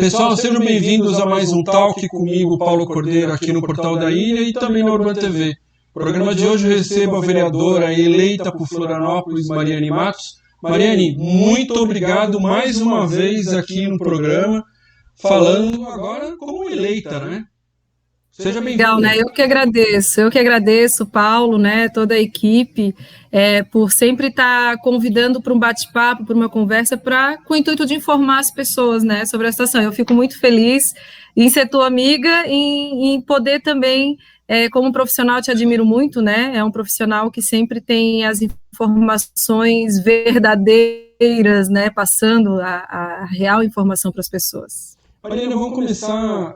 Pessoal, sejam bem-vindos a mais um Talk comigo, Paulo Cordeiro, aqui no Portal da Ilha e também na Urban TV. No programa de hoje eu recebo a vereadora eleita por Florianópolis, Mariane Matos. Mariane, muito obrigado mais uma vez aqui no programa, falando agora como eleita, né? Seja bem-vindo. Legal, né? Eu que agradeço, Paulo, né, toda a equipe, por sempre estar convidando para um bate-papo, para uma conversa, com o intuito de informar as pessoas, né, sobre a situação. Eu fico muito feliz em ser tua amiga e em poder também, como profissional, te admiro muito, né? É um profissional que sempre tem as informações verdadeiras, né, passando a real informação para as pessoas. Mariana, vamos começar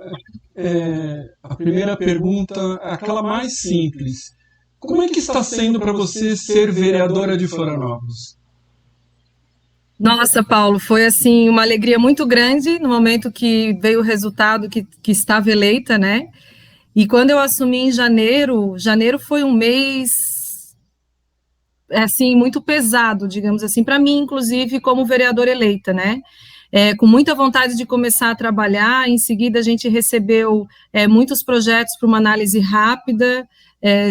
a primeira pergunta, aquela mais simples. Como é que está sendo para você ser vereadora de Florianópolis? Nossa, Paulo, foi assim uma alegria muito grande no momento que veio o resultado que estava eleita, né? E quando eu assumi em janeiro foi um mês assim muito pesado, digamos assim, para mim, inclusive, como vereadora eleita, né? Com muita vontade de começar a trabalhar. Em seguida a gente recebeu muitos projetos para uma análise rápida,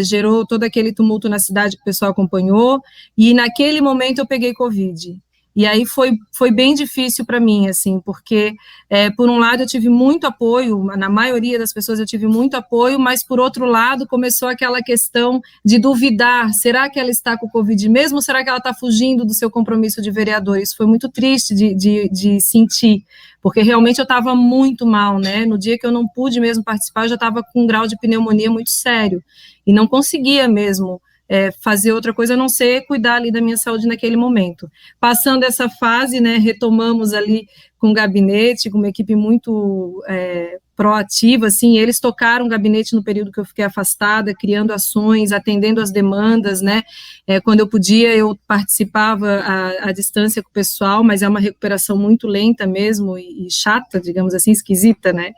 gerou todo aquele tumulto na cidade que o pessoal acompanhou, e naquele momento eu peguei Covid. E aí foi bem difícil para mim, assim, porque, por um lado, eu tive muito apoio, na maioria das pessoas eu tive muito apoio, mas, por outro lado, começou aquela questão de duvidar, será que ela está com Covid mesmo, ou será que ela está fugindo do seu compromisso de vereador? Isso foi muito triste de sentir, porque realmente eu estava muito mal, né? No dia que eu não pude mesmo participar, eu já estava com um grau de pneumonia muito sério, e não conseguia mesmo fazer outra coisa a não ser cuidar ali da minha saúde naquele momento. Passando essa fase, né, retomamos ali com o gabinete, com uma equipe muito proativa, assim, eles tocaram o gabinete no período que eu fiquei afastada, criando ações, atendendo as demandas, né, quando eu podia eu participava à distância com o pessoal, mas é uma recuperação muito lenta mesmo e chata, digamos assim, esquisita, né,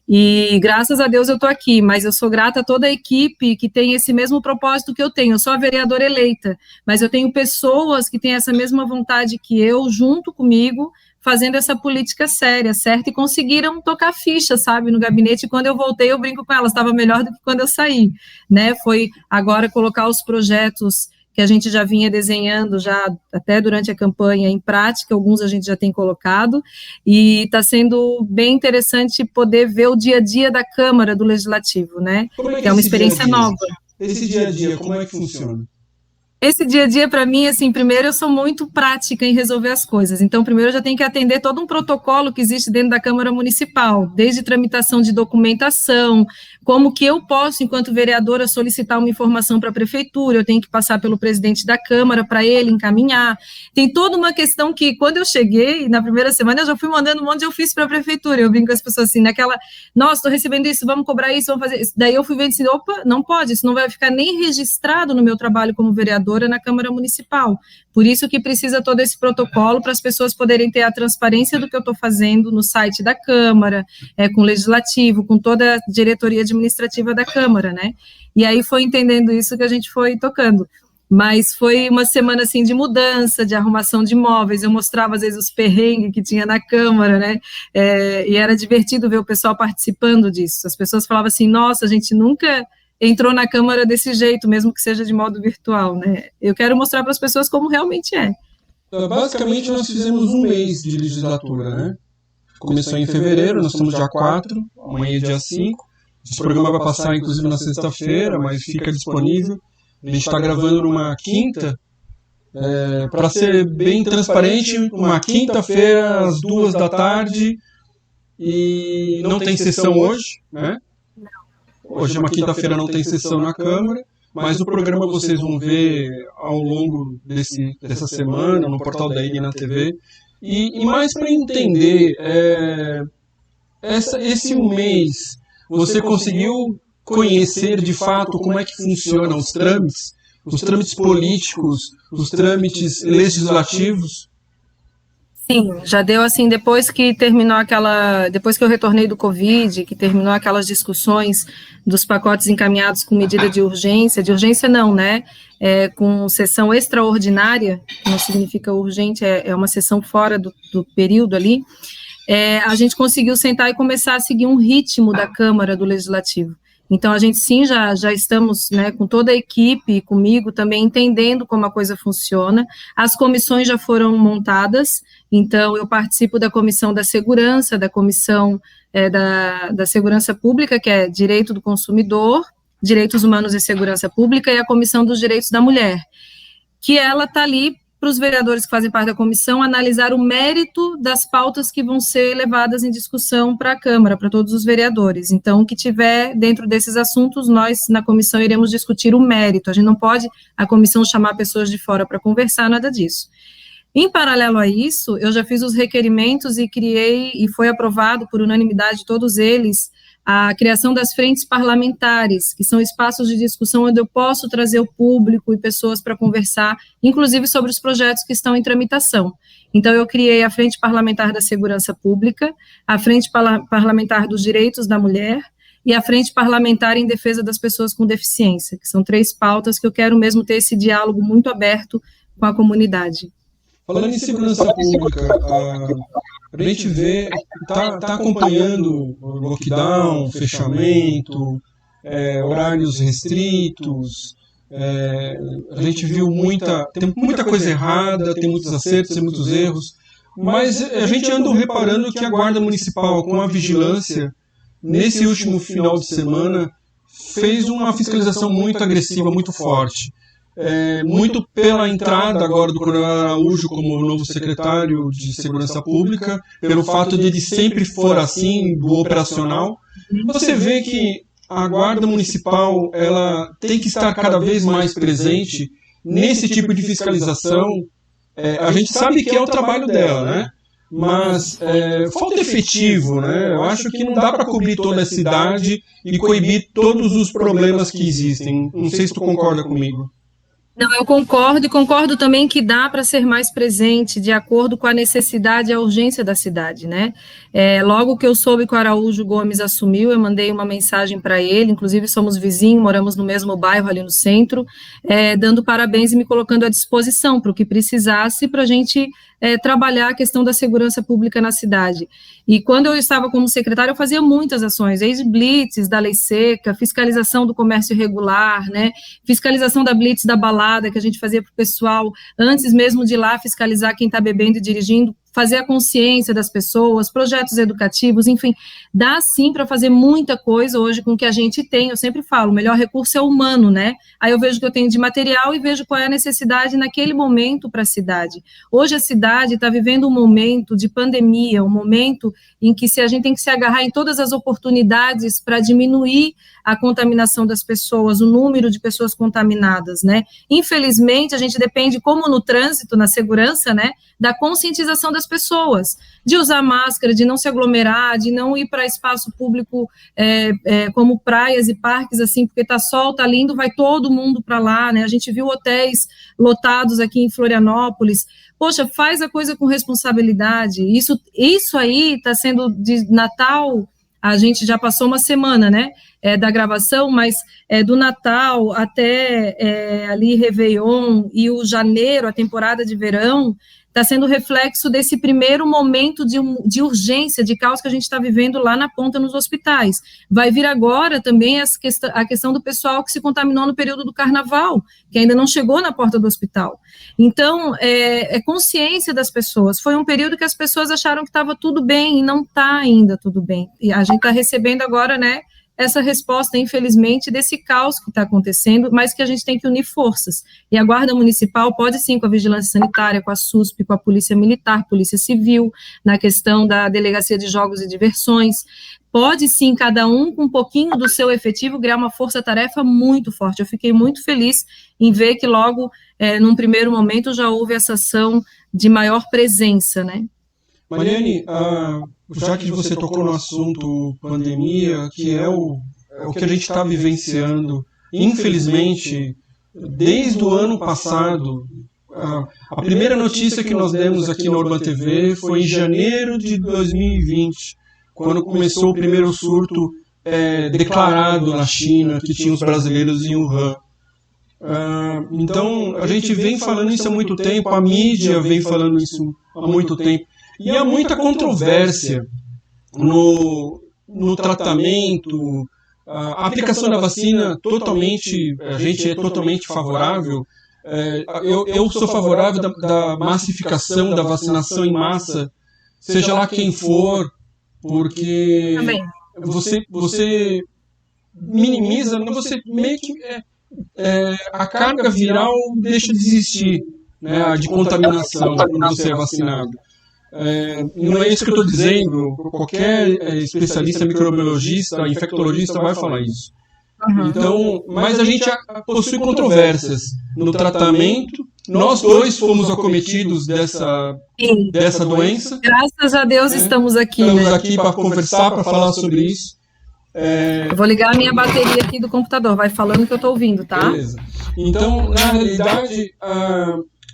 e graças a Deus eu estou aqui, mas eu sou grata a toda a equipe que tem esse mesmo propósito que eu tenho. Eu sou a vereadora eleita, mas eu tenho pessoas que têm essa mesma vontade que eu, junto comigo, fazendo essa política séria, certo? E conseguiram tocar ficha, sabe, no gabinete. E quando eu voltei, eu brinco com elas, estava melhor do que quando eu saí, né? Foi agora colocar os projetos que a gente já vinha desenhando já até durante a campanha em prática, alguns a gente já tem colocado, e está sendo bem interessante poder ver o dia a dia da Câmara, do Legislativo, né? Que é uma experiência nova. Esse dia a dia, como é que funciona? Esse dia a dia, para mim, assim, primeiro eu sou muito prática em resolver as coisas, então primeiro eu já tenho que atender todo um protocolo que existe dentro da Câmara Municipal, desde tramitação de documentação, como que eu posso, enquanto vereadora, solicitar uma informação para a Prefeitura, eu tenho que passar pelo presidente da Câmara para ele encaminhar, tem toda uma questão que, quando eu cheguei, na primeira semana, eu já fui mandando um monte de ofício para a Prefeitura, eu brinco com as pessoas assim, naquela, nossa, estou recebendo isso, vamos cobrar isso, vamos fazer isso, daí eu fui vendo assim, opa, não pode, isso não vai ficar nem registrado no meu trabalho como vereadora na Câmara Municipal, por isso que precisa todo esse protocolo para as pessoas poderem ter a transparência do que eu estou fazendo no site da Câmara, com o Legislativo, com toda a diretoria administrativa da Câmara, né, e aí foi entendendo isso que a gente foi tocando, mas foi uma semana, assim, de mudança, de arrumação de móveis, eu mostrava, às vezes, os perrengues que tinha na Câmara, né, e era divertido ver o pessoal participando disso, as pessoas falavam assim, nossa, a gente nunca entrou na Câmara desse jeito, mesmo que seja de modo virtual, né? Eu quero mostrar para as pessoas como realmente é. Basicamente, nós fizemos um mês de legislatura, né? Começou em fevereiro, nós estamos dia 4, amanhã é dia 5. Esse programa vai passar, inclusive, na sexta-feira, mas fica disponível. A gente está gravando numa quinta, para ser bem transparente, uma quinta-feira, às 2 da tarde, e não tem sessão hoje, né? Hoje é uma quinta-feira, não tem sessão na Câmara, mas o programa vocês vão ver ao longo dessa semana, no Portal da Ilha e na TV. E mais para entender, esse um mês, você conseguiu conhecer de fato como é que funcionam os trâmites políticos, os trâmites legislativos? Sim, já deu assim, depois que eu retornei do Covid, que terminou aquelas discussões dos pacotes encaminhados com medida de urgência não, né, com sessão extraordinária, que não significa urgente, é uma sessão fora do período ali, a gente conseguiu sentar e começar a seguir um ritmo da Câmara, do Legislativo. Então, a gente sim, já estamos, né, com toda a equipe e comigo também entendendo como a coisa funciona. As comissões já foram montadas, então eu participo da Comissão da Segurança, da Comissão da Segurança Pública, que é Direito do Consumidor, Direitos Humanos e Segurança Pública, e a Comissão dos Direitos da Mulher, que ela está ali para os vereadores que fazem parte da comissão analisar o mérito das pautas que vão ser levadas em discussão para a Câmara, para todos os vereadores. Então, o que tiver dentro desses assuntos, nós, na comissão, iremos discutir o mérito. A gente não pode, a comissão, chamar pessoas de fora para conversar, nada disso. Em paralelo a isso, eu já fiz os requerimentos e criei, e foi aprovado por unanimidade todos eles, a criação das frentes parlamentares, que são espaços de discussão onde eu posso trazer o público e pessoas para conversar, inclusive sobre os projetos que estão em tramitação. Então, eu criei a Frente Parlamentar da Segurança Pública, a Frente Parlamentar dos Direitos da Mulher e a Frente Parlamentar em Defesa das Pessoas com Deficiência, que são 3 pautas que eu quero mesmo ter esse diálogo muito aberto com a comunidade. Falando em segurança pública, a gente vê, está acompanhando o lockdown, fechamento, horários restritos, a gente viu tem muita coisa errada, tem muitos acertos, tem muitos erros, mas a gente anda reparando que a Guarda Municipal, com a vigilância, nesse último final de semana, fez uma fiscalização muito agressiva, muito forte. Muito pela entrada agora do Coronel Araújo como novo secretário de Segurança Pública, pelo fato de ele sempre for assim, do operacional. Você vê que a Guarda Municipal ela tem que estar cada vez mais presente nesse tipo de fiscalização. A gente sabe que é o trabalho dela, né? Mas falta efetivo, né? Eu acho que não dá para cobrir toda a cidade e coibir todos os problemas que existem. Não sei se tu concorda comigo. Não, eu concordo, e concordo também que dá para ser mais presente de acordo com a necessidade e a urgência da cidade, né? Logo que eu soube que o Araújo Gomes assumiu, eu mandei uma mensagem para ele, inclusive somos vizinhos, moramos no mesmo bairro ali no centro, dando parabéns e me colocando à disposição para o que precisasse para a gente trabalhar a questão da segurança pública na cidade. E quando eu estava como secretária, eu fazia muitas ações, desde blitz da lei seca, fiscalização do comércio irregular, né, fiscalização da blitz da balada, que a gente fazia para o pessoal, antes mesmo de ir lá fiscalizar quem está bebendo e dirigindo, fazer a consciência das pessoas, projetos educativos, enfim, dá sim para fazer muita coisa hoje com o que a gente tem. Eu sempre falo, o melhor recurso é o humano, né? Aí eu vejo o que eu tenho de material e vejo qual é a necessidade naquele momento para a cidade. Hoje a cidade está vivendo um momento de pandemia, um momento em que a gente tem que se agarrar em todas as oportunidades para diminuir a contaminação das pessoas, o número de pessoas contaminadas, né? Infelizmente, a gente depende, como no trânsito, na segurança, né, da conscientização das pessoas, de usar máscara, de não se aglomerar, de não ir para espaço público como praias e parques, assim, porque tá sol, tá lindo, vai todo mundo para lá, né? A gente viu hotéis lotados aqui em Florianópolis. Poxa, faz a coisa com responsabilidade. Isso aí está sendo de Natal. A gente já passou uma semana, né, da gravação, mas do Natal até ali Réveillon e o janeiro, a temporada de verão, está sendo reflexo desse primeiro momento de urgência, de caos que a gente está vivendo lá na ponta nos hospitais. Vai vir agora também a questão do pessoal que se contaminou no período do carnaval, que ainda não chegou na porta do hospital. Então, consciência das pessoas. Foi um período que as pessoas acharam que estava tudo bem e não está ainda tudo bem. E a gente está recebendo agora, né, essa resposta, infelizmente, desse caos que está acontecendo, mas que a gente tem que unir forças. E a Guarda Municipal pode, sim, com a Vigilância Sanitária, com a SUSP, com a Polícia Militar, Polícia Civil, na questão da Delegacia de Jogos e Diversões, pode, sim, cada um, com um pouquinho do seu efetivo, criar uma força-tarefa muito forte. Eu fiquei muito feliz em ver que logo, num primeiro momento, já houve essa ação de maior presença, né? Mariane, já que você tocou no assunto pandemia, que é o que a gente está vivenciando, infelizmente, desde o ano passado, a primeira notícia que nós demos aqui na Urban TV foi em janeiro de 2020, quando começou o primeiro surto declarado na China, que tinha os brasileiros em Wuhan. Então, a gente vem falando isso há muito tempo, a mídia vem falando isso há muito tempo. E há muita controvérsia no tratamento, a aplicação da vacina a gente é totalmente favorável. Eu sou favorável da massificação, da vacinação em massa, seja lá quem for, porque você minimiza, você meio que a carga viral deixa de existir, né, de contaminação quando você é vacinado. Não é isso que eu estou dizendo, qualquer especialista, microbiologista, infectologista vai falar isso. Então, mas a gente possui controvérsias no tratamento. Nós dois fomos acometidos dessa doença. Graças a Deus estamos aqui. Estamos aqui para conversar, para falar sobre isso. Eu vou ligar a minha bateria aqui do computador. Vai falando que eu estou ouvindo, tá? Beleza. Então, na realidade,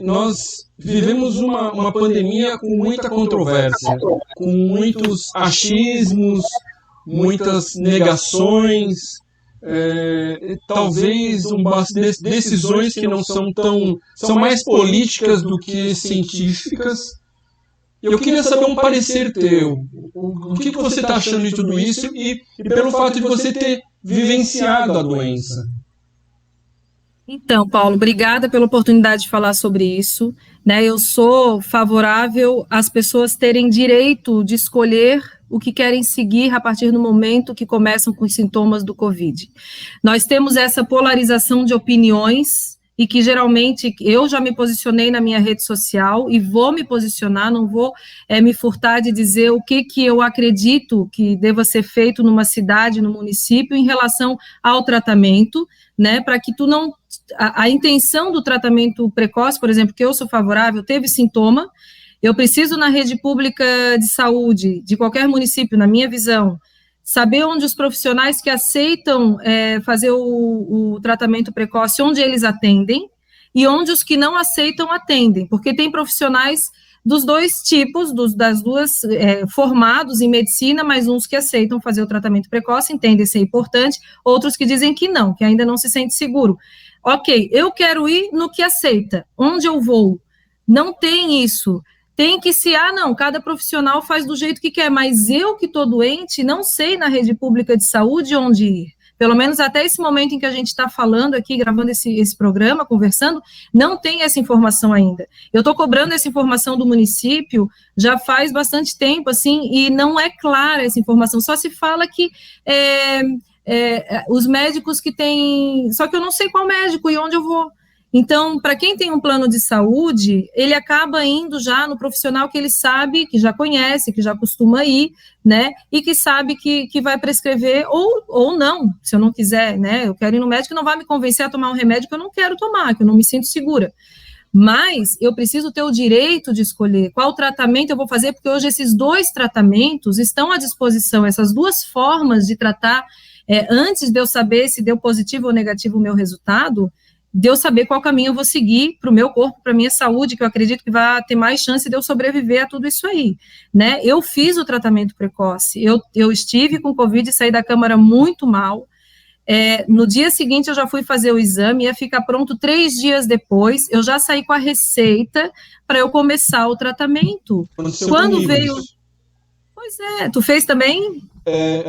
nós vivemos uma pandemia com muita controvérsia, com muitos achismos, muitas negações. Talvez decisões que não são mais políticas do que científicas. Eu queria saber um parecer teu. O que você está achando de tudo isso e pelo fato de você ter vivenciado a doença? Então, Paulo, obrigada pela oportunidade de falar sobre isso, né? Eu sou favorável às pessoas terem direito de escolher o que querem seguir a partir do momento que começam com os sintomas do Covid. Nós temos essa polarização de opiniões e que geralmente eu já me posicionei na minha rede social e vou me posicionar, não vou me furtar de dizer o que eu acredito que deva ser feito numa cidade, no município, em relação ao tratamento, né, para que tu não... A intenção do tratamento precoce, por exemplo, que eu sou favorável, teve sintoma, eu preciso na rede pública de saúde, de qualquer município, na minha visão, saber onde os profissionais que aceitam fazer o tratamento precoce, onde eles atendem, e onde os que não aceitam atendem, porque tem profissionais dos dois tipos, das duas, formados em medicina, mas uns que aceitam fazer o tratamento precoce, entendem ser importante, outros que dizem que não, que ainda não se sente seguro. Ok, eu quero ir no que aceita, onde eu vou? Não tem isso. Tem que não, cada profissional faz do jeito que quer, mas eu que estou doente, não sei na rede pública de saúde onde ir. Pelo menos até esse momento em que a gente está falando aqui, gravando esse programa, conversando, não tem essa informação ainda. Eu estou cobrando essa informação do município já faz bastante tempo, assim, e não é clara essa informação, só se fala que os médicos que têm... Só que eu não sei qual médico e onde eu vou. Então, para quem tem um plano de saúde, ele acaba indo já no profissional que ele sabe, que já conhece, que já costuma ir, né, e que sabe que vai prescrever, ou não, se eu não quiser, né, eu quero ir no médico, não vai me convencer a tomar um remédio que eu não quero tomar, que eu não me sinto segura. Mas eu preciso ter o direito de escolher qual tratamento eu vou fazer, porque hoje esses dois tratamentos estão à disposição, essas duas formas de tratar, antes de eu saber se deu positivo ou negativo o meu resultado, de eu saber qual caminho eu vou seguir para o meu corpo, para a minha saúde, que eu acredito que vai ter mais chance de eu sobreviver a tudo isso aí, né? Eu fiz o tratamento precoce, eu estive com Covid e saí da Câmara muito mal, no dia seguinte eu já fui fazer o exame, ia ficar pronto 3 dias depois, eu já saí com a receita para eu começar o tratamento. Quando veio... Pois tu fez também?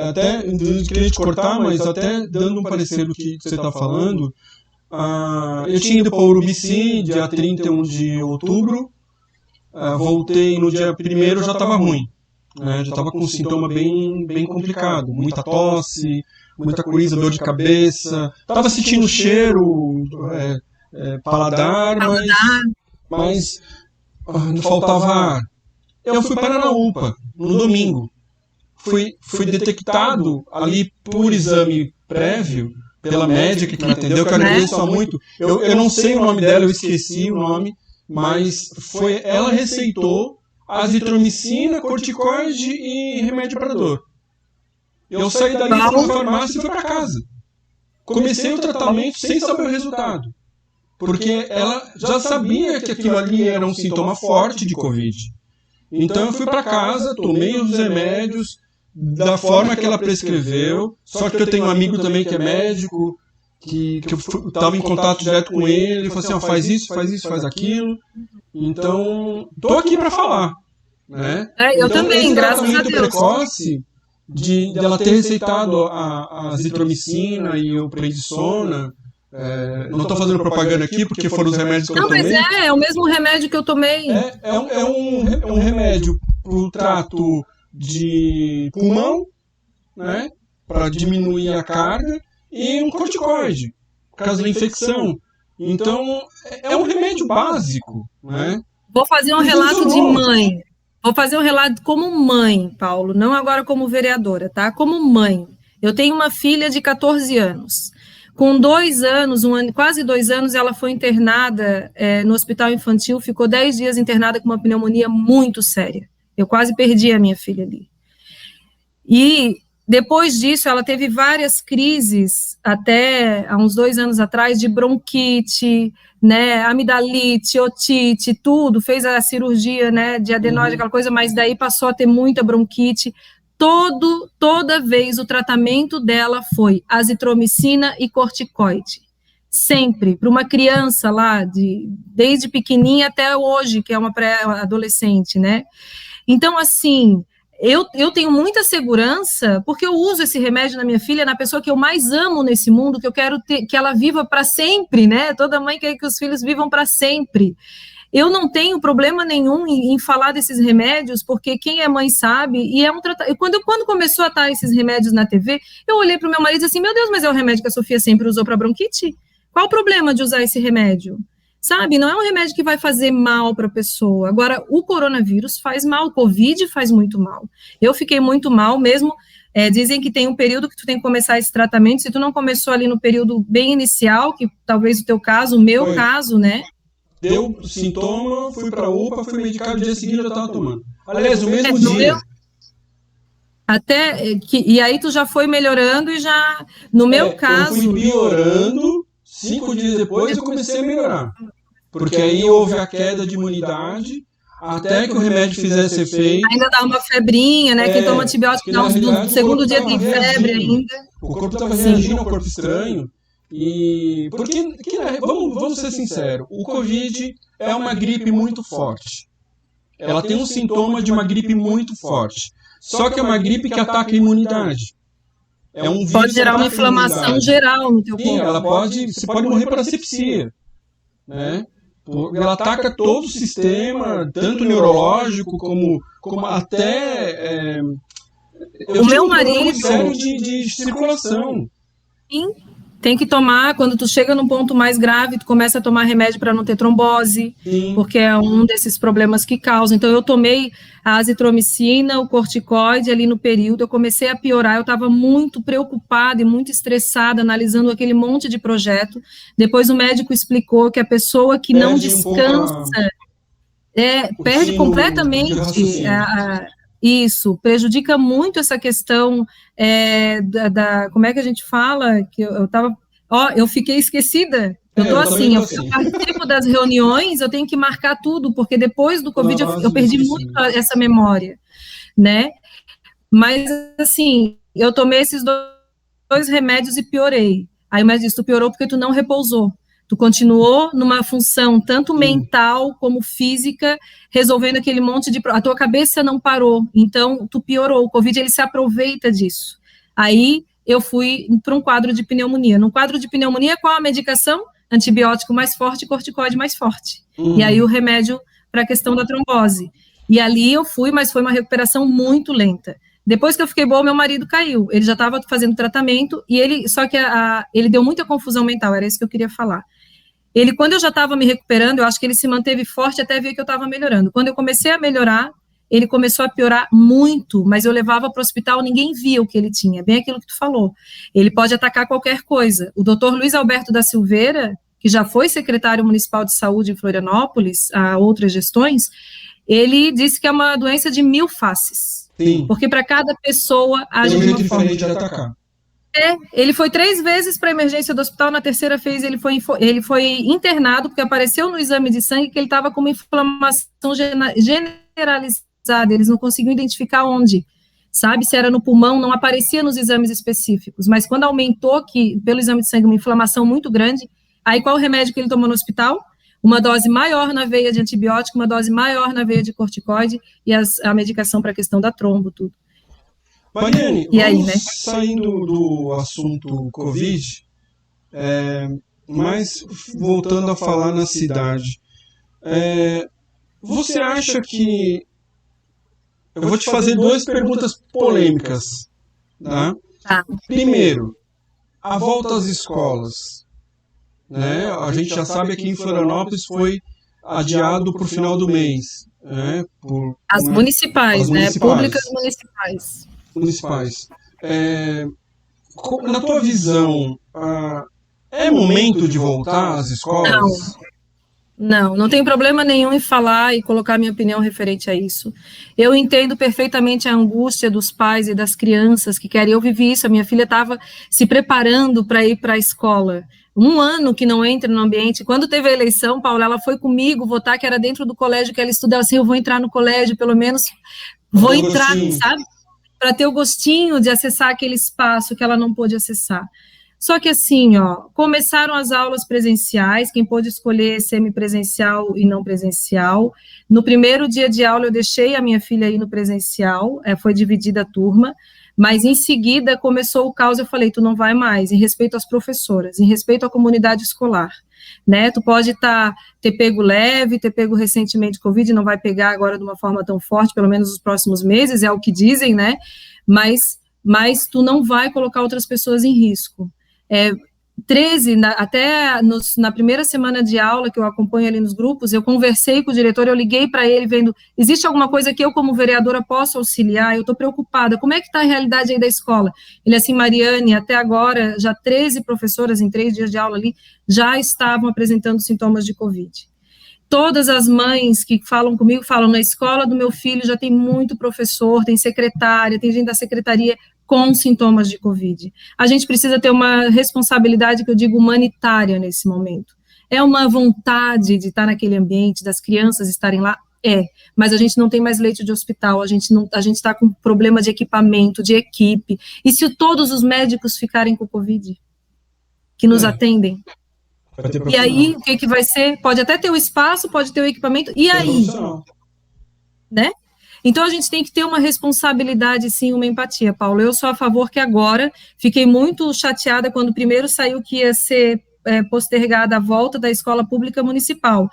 Até, não queria te cortar, mas até dando um parecer do que você está falando... eu tinha ido para o Urubici, dia 31 de outubro, voltei no dia 1º, já estava ruim, né? Já estava com um sintoma bem complicado, muita tosse, muita coriza, dor de cabeça, estava sentindo cheiro, paladar, mas não faltava ar. Eu fui parar na UPA, no domingo, fui detectado ali por exame prévio, pela médica que me atendeu, que eu agradeço muito. Eu não sei o nome dela, eu esqueci o nome, mas ela receitou azitromicina, corticoide e remédio para dor. Eu saí dali, fui na farmácia e fui para casa. Comecei o tratamento sem saber o resultado, porque ela já sabia que aquilo ali era um sintoma forte de Covid. Então eu fui para casa, tomei os remédios da forma que ela prescreveu, só que eu tenho um amigo também que é médico, que eu estava em contato direto com ele falou assim, faz isso, faz aquilo. Então, estou aqui para falar. né? Eu então, também, esse graças a tratamento Deus. precoce de ela ter receitado a azitromicina e o prednisona, não estou fazendo propaganda aqui porque foram os remédios que eu tomei. Não, mas é o mesmo remédio que eu tomei. É um remédio para o trato de pulmão, né, para diminuir a carga, e um corticoide, por causa da infecção. Então, é um remédio básico, né? Vou fazer um relato de mãe. Vou fazer um relato como mãe, Paulo, não agora como vereadora, tá? Como mãe. Eu tenho uma filha de 14 anos. Com 2 anos, quase 2 anos, ela foi internada no hospital infantil, ficou 10 dias internada com uma pneumonia muito séria. Eu quase perdi a minha filha ali. E depois disso, ela teve várias crises, até há uns 2 anos atrás, de bronquite, né, amidalite, otite, tudo, fez a cirurgia, né, de adenose, aquela coisa, mas daí passou a ter muita bronquite. Toda vez o tratamento dela foi azitromicina e corticoide. Sempre, para uma criança lá, desde pequenininha até hoje, que é uma pré-adolescente, né? Então, assim, eu tenho muita segurança, porque eu uso esse remédio na minha filha, na pessoa que eu mais amo nesse mundo, que eu quero que ela viva para sempre, né? Toda mãe quer que os filhos vivam para sempre. Eu não tenho problema nenhum em falar desses remédios, porque quem é mãe sabe, e é um tratamento. Quando começou a estar esses remédios na TV, eu olhei para o meu marido e disse assim, meu Deus, mas é o remédio que a Sofia sempre usou para bronquite? Qual o problema de usar esse remédio? Sabe, não é um remédio que vai fazer mal para a pessoa. Agora, o coronavírus faz mal, o Covid faz muito mal. Eu fiquei muito mal mesmo. Dizem que tem um período que tu tem que começar esse tratamento. Se tu não começou ali no período bem inicial, que talvez o teu caso, o meu caso, né? Deu sintoma, fui para a UPA, fui medicado, no dia seguinte eu já estava tomando. Aliás, o mesmo dia. E aí tu já foi melhorando e já, no meu caso... Eu fui piorando, 5 dias depois eu comecei a melhorar. Porque aí houve a queda de imunidade, até que o remédio fizesse efeito. Ainda dá uma febrinha, né? Quem toma antibiótico dá no segundo dia tem febre ainda. O corpo estava reagindo ao corpo estranho. Porque, vamos ser sinceros, o Covid é uma gripe muito forte. Ela tem um sintoma de uma gripe muito forte. Só que é uma gripe que ataca a imunidade. Pode gerar uma inflamação geral no teu corpo. Sim, você pode morrer por asepsia, né? Ela ataca todo o sistema, tanto neurológico como até o meu marido sério de circulação. Sim. Tem que tomar, quando tu chega num ponto mais grave, tu começa a tomar remédio para não ter trombose, porque é um desses problemas que causa. Então, eu tomei a azitromicina, o corticoide ali no período, eu comecei a piorar, eu estava muito preocupada e muito estressada, analisando aquele monte de projeto. Depois o médico explicou que a pessoa que não descansa, perde completamente isso, prejudica muito essa questão como é que a gente fala, que eu fiquei esquecida, eu assim, eu participo das reuniões, eu tenho que marcar tudo, porque depois do Covid eu perdi muito essa memória, né, mas assim, eu tomei esses 2 remédios e piorei, aí o médico disse, tu piorou porque tu não repousou, tu continuou numa função tanto mental como física, resolvendo aquele monte de... A tua cabeça não parou, então tu piorou. O Covid, ele se aproveita disso. Aí eu fui para um quadro de pneumonia. No quadro de pneumonia, qual a medicação? Antibiótico mais forte, corticoide mais forte. E aí o remédio para a questão da trombose. E ali eu fui, mas foi uma recuperação muito lenta. Depois que eu fiquei boa, meu marido caiu. Ele já estava fazendo tratamento, e só que ele deu muita confusão mental, era isso que eu queria falar. Ele, quando eu já estava me recuperando, eu acho que ele se manteve forte até ver que eu estava melhorando. Quando eu comecei a melhorar, ele começou a piorar muito, mas eu levava para o hospital, ninguém via o que ele tinha, bem aquilo que tu falou. Ele pode atacar qualquer coisa. O doutor Luiz Alberto da Silveira, que já foi secretário municipal de saúde em Florianópolis, há outras gestões, ele disse que é uma doença de 1000 faces. Sim. Porque para cada pessoa age de uma forma. De atacar. Ele foi 3 vezes para a emergência do hospital, na terceira vez ele foi internado, porque apareceu no exame de sangue que ele estava com uma inflamação generalizada, eles não conseguiam identificar onde, sabe, se era no pulmão, não aparecia nos exames específicos, mas quando aumentou, pelo exame de sangue, uma inflamação muito grande, aí qual o remédio que ele tomou no hospital? uma dose maior na veia de antibiótico, uma dose maior na veia de corticoide e a medicação para a questão da trombo, tudo. Mariane, e aí, vamos né? saindo do assunto Covid, mas voltando a falar na cidade. Você acha que... Eu vou te fazer duas perguntas polêmicas, tá? Tá. Primeiro, a volta às escolas, né? A gente já sabe que em Florianópolis foi adiado para o final do mês, né? As municipais, né? Públicas municipais. Na tua visão, é momento de voltar às escolas? Não tem problema nenhum em falar e colocar minha opinião referente a isso. Eu entendo perfeitamente a angústia dos pais e das crianças que querem. Eu vivi isso, a minha filha estava se preparando para ir para a escola. 1 ano que não entra no ambiente. Quando teve a eleição, Paula, ela foi comigo votar, que era dentro do colégio que ela estudava. Assim, eu vou entrar no colégio, pelo menos vou entrar, sabe? Para ter o gostinho de acessar aquele espaço que ela não pôde acessar. Só que assim, começaram as aulas presenciais, quem pôde escolher semipresencial e não presencial. No primeiro dia de aula eu deixei a minha filha ir no presencial, foi dividida a turma, mas em seguida começou o caos, eu falei, tu não vai mais, em respeito às professoras, em respeito à comunidade escolar, né? Tu pode ter pego leve, ter pego recentemente Covid, não vai pegar agora de uma forma tão forte, pelo menos nos próximos meses, é o que dizem, né? Mas tu não vai colocar outras pessoas em risco. 13, na primeira semana de aula que eu acompanho ali nos grupos, eu conversei com o diretor, eu liguei para ele vendo, existe alguma coisa que eu como vereadora posso auxiliar? Eu estou preocupada, como é que está a realidade aí da escola? Ele assim, Mariane, até agora, já 13 professoras em 3 dias de aula ali, já estavam apresentando sintomas de Covid. Todas as mães que falam comigo, falam, na escola do meu filho já tem muito professor, tem secretária, tem gente da secretaria com sintomas de Covid. A gente precisa ter uma responsabilidade, que eu digo, humanitária nesse momento. É uma vontade de estar naquele ambiente, das crianças estarem lá? Mas a gente não tem mais leito de hospital, a gente está com problema de equipamento, de equipe. E se todos os médicos ficarem com Covid, que nos atendem? E aí, o que vai ser? Pode até ter o espaço, pode ter o equipamento, e aí? Né? Então, a gente tem que ter uma responsabilidade, sim, uma empatia, Paulo. Eu sou a favor que agora, fiquei muito chateada quando primeiro saiu que ia ser postergada a volta da escola pública municipal.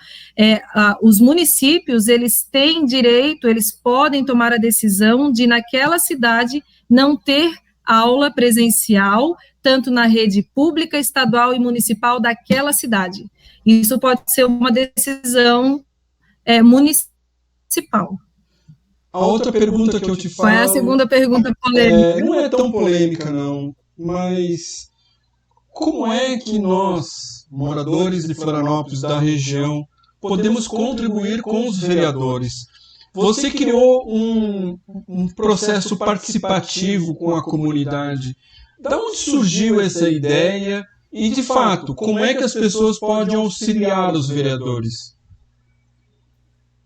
Os municípios, eles têm direito, eles podem tomar a decisão de, naquela cidade, não ter aula presencial, tanto na rede pública, estadual e municipal daquela cidade. Isso pode ser uma decisão municipal. A outra pergunta que eu te falo... Qual é a segunda pergunta polêmica? Não é tão polêmica, não, mas como é que nós, moradores de Florianópolis, da região, podemos contribuir com os vereadores? Você criou um processo participativo com a comunidade. Da onde surgiu essa ideia? E, de fato, como é que as pessoas podem auxiliar os vereadores?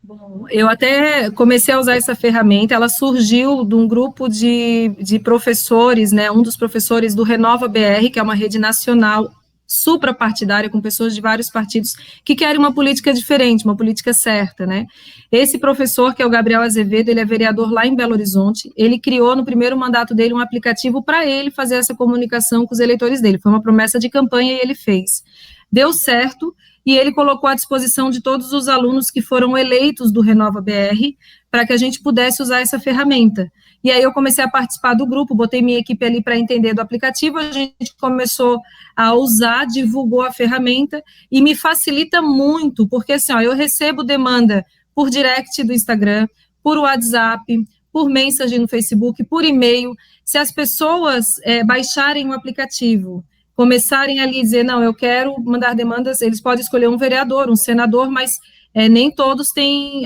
Bom, eu até comecei a usar essa ferramenta, ela surgiu de um grupo de professores, né, um dos professores do Renova BR, que é uma rede nacional suprapartidária, com pessoas de vários partidos que querem uma política diferente, uma política certa, né. Esse professor, que é o Gabriel Azevedo, ele é vereador lá em Belo Horizonte, ele criou no primeiro mandato dele um aplicativo para ele fazer essa comunicação com os eleitores dele, foi uma promessa de campanha e ele fez. Deu certo, e ele colocou à disposição de todos os alunos que foram eleitos do Renova BR, para que a gente pudesse usar essa ferramenta. E aí eu comecei a participar do grupo, botei minha equipe ali para entender do aplicativo, a gente começou a usar, divulgou a ferramenta, e me facilita muito, porque assim, eu recebo demanda por direct do Instagram, por WhatsApp, por mensagem no Facebook, por e-mail. Se as pessoas baixarem o aplicativo, começarem ali a dizer, não, eu quero mandar demandas, eles podem escolher um vereador, um senador, mas nem todos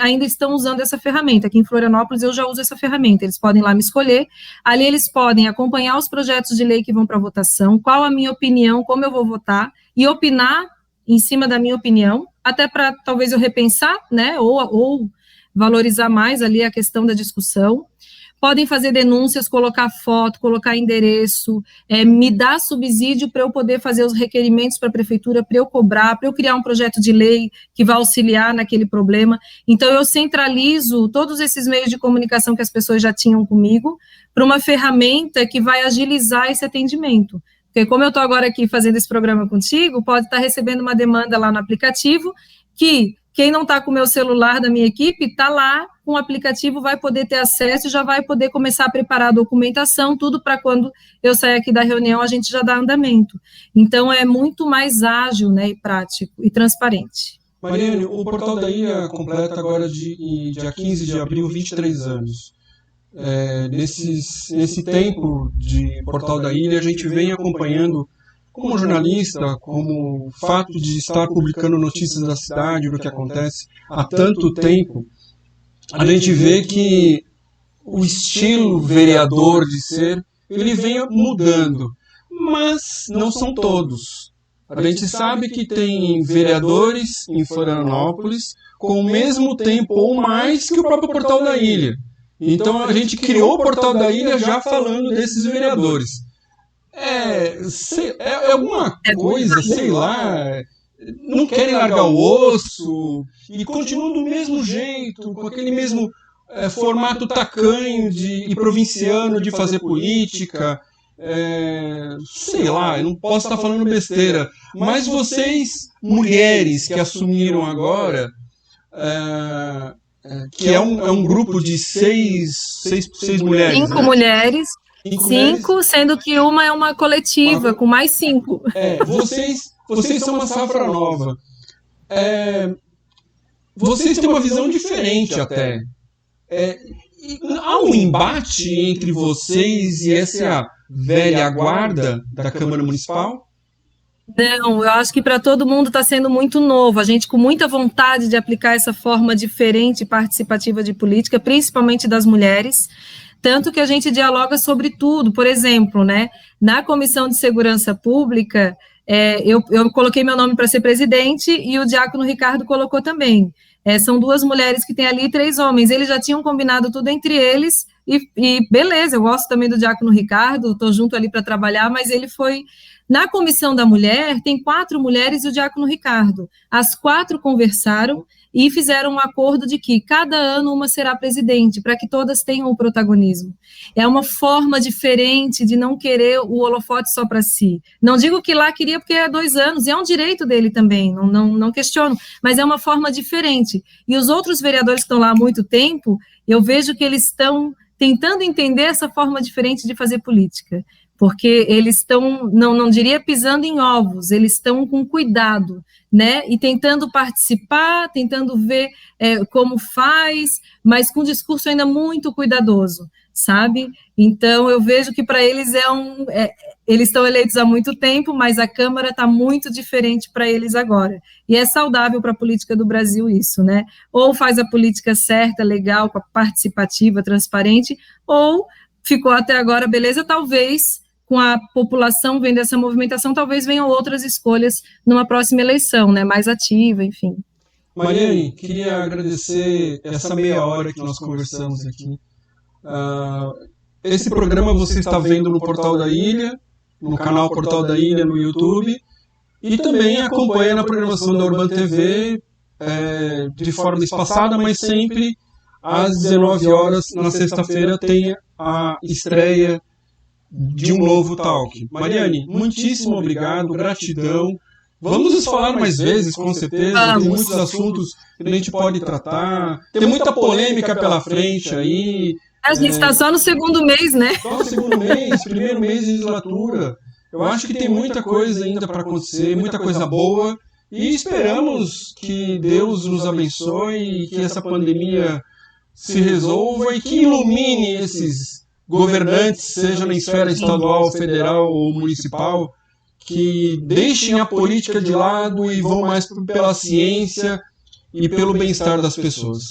ainda estão usando essa ferramenta. Aqui em Florianópolis eu já uso essa ferramenta, eles podem lá me escolher, ali eles podem acompanhar os projetos de lei que vão para votação, qual a minha opinião, como eu vou votar, e opinar em cima da minha opinião, até para talvez eu repensar, né, ou valorizar mais ali a questão da discussão. podem fazer denúncias, colocar foto, colocar endereço, me dar subsídio para eu poder fazer os requerimentos para a prefeitura, para eu cobrar, para eu criar um projeto de lei que vai auxiliar naquele problema. Então, eu centralizo todos esses meios de comunicação que as pessoas já tinham comigo para uma ferramenta que vai agilizar esse atendimento. Porque como eu estou agora aqui fazendo esse programa contigo, pode estar recebendo uma demanda lá no aplicativo que quem não está com o meu celular da minha equipe, está lá com o aplicativo, vai poder ter acesso e já vai poder começar a preparar a documentação, tudo para quando eu sair aqui da reunião, a gente já dá andamento. Então, é muito mais ágil, né, e prático e transparente. Mariane, o Portal da Ilha completa agora, dia 15 de abril, 23 anos. Nesse tempo de Portal da Ilha, a gente vem acompanhando, como jornalista, como o fato de estar publicando notícias da cidade, do que acontece há tanto tempo, a gente vê que o estilo vereador de ser, ele vem mudando, mas não são todos. A gente sabe que tem vereadores em Florianópolis com o mesmo tempo ou mais que o próprio Portal da Ilha. Então a gente criou o Portal da Ilha já falando desses vereadores. É alguma coisa, sei lá, não querem largar o osso e continuam do mesmo jeito, com aquele mesmo formato tacanho e provinciano de fazer política. Sei lá, eu não posso estar falando besteira, mas vocês, mulheres que assumiram agora, que é um grupo de seis mulheres. 5 mulheres. 5, sendo que uma é uma coletiva, com mais 5. Vocês são uma safra nova. Vocês têm uma visão diferente até. Há um embate entre vocês e essa velha guarda da Câmara Municipal? Não, eu acho que para todo mundo está sendo muito novo. A gente com muita vontade de aplicar essa forma diferente e participativa de política, principalmente das mulheres. Tanto que a gente dialoga sobre tudo. Por exemplo, né, na Comissão de Segurança Pública, eu coloquei meu nome para ser presidente e o diácono Ricardo colocou também. São 2 mulheres que tem ali e 3 homens. Eles já tinham combinado tudo entre eles e beleza, eu gosto também do diácono Ricardo, estou junto ali para trabalhar, mas ele foi... Na Comissão da Mulher, tem 4 mulheres e o diácono Ricardo. As 4 conversaram e fizeram um acordo de que cada ano uma será presidente, para que todas tenham o protagonismo. É uma forma diferente de não querer o holofote só para si. Não digo que lá queria porque é 2 anos, e é um direito dele também, não questiono, mas é uma forma diferente. E os outros vereadores que estão lá há muito tempo, eu vejo que eles estão tentando entender essa forma diferente de fazer política. Porque eles estão, não diria pisando em ovos, eles estão com cuidado, né, e tentando participar, tentando ver como faz, mas com um discurso ainda muito cuidadoso, sabe? Então, eu vejo que para eles eles estão eleitos há muito tempo, mas a Câmara está muito diferente para eles agora, e é saudável para a política do Brasil isso, né? Ou faz a política certa, legal, participativa, transparente, ou ficou até agora, beleza, talvez... com a população vendo essa movimentação, talvez venham outras escolhas numa próxima eleição, né, mais ativa, enfim. Mariane, queria agradecer essa meia hora que nós conversamos aqui. Esse programa você está vendo no Portal da Ilha, no canal Portal da Ilha no YouTube, e também acompanha na programação da Urban TV de forma espaçada, mas sempre às 19 horas, na sexta-feira, tem a estreia de um novo talk. Mariane, muitíssimo obrigado, gratidão. Vamos nos falar mais vezes, com certeza. Tem muitos assuntos que a gente pode tratar. Tem muita polêmica pela frente aí. A gente está só no 2º mês, né? Só no 2º mês, primeiro mês de legislatura. Eu acho que tem muita coisa ainda para acontecer, muita coisa boa. E esperamos que Deus nos abençoe e que essa pandemia se resolva e que ilumine esses governantes, seja na esfera estadual, federal ou municipal, que deixem a política de lado e vão mais pela ciência e pelo bem-estar das pessoas.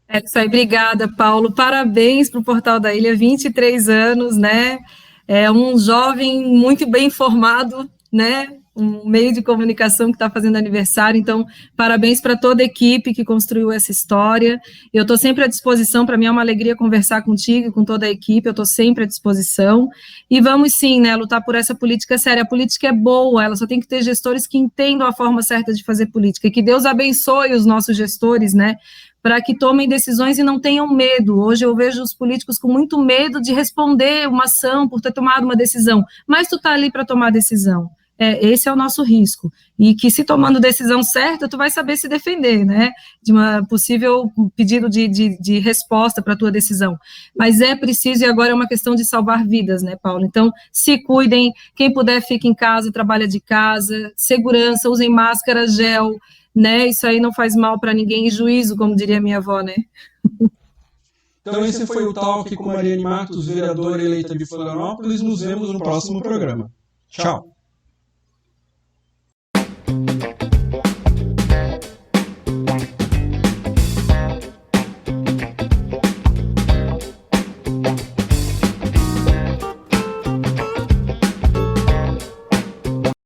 É isso aí, obrigada, Paulo. Parabéns para o Portal da Ilha, 23 anos, né? É um jovem muito bem informado, né? um meio de comunicação que está fazendo aniversário, então, parabéns para toda a equipe que construiu essa história. Eu estou sempre à disposição, para mim é uma alegria conversar contigo e com toda a equipe, eu estou sempre à disposição. E vamos sim, né, lutar por essa política séria. A política é boa, ela só tem que ter gestores que entendam a forma certa de fazer política. E que Deus abençoe os nossos gestores, né, para que tomem decisões e não tenham medo. Hoje eu vejo os políticos com muito medo de responder uma ação por ter tomado uma decisão, mas tu está ali para tomar decisão. Esse é o nosso risco, e que se tomando decisão certa, tu vai saber se defender, né, de uma possível pedido de resposta para a tua decisão, mas é preciso, e agora é uma questão de salvar vidas, né, Paulo, então se cuidem, quem puder fica em casa, trabalha de casa, segurança, usem máscara, gel, né, isso aí não faz mal para ninguém, e juízo, como diria minha avó, né. Então esse foi o Talk com Mariane Matos, vereadora eleita de Florianópolis, nos vemos no próximo programa. Tchau!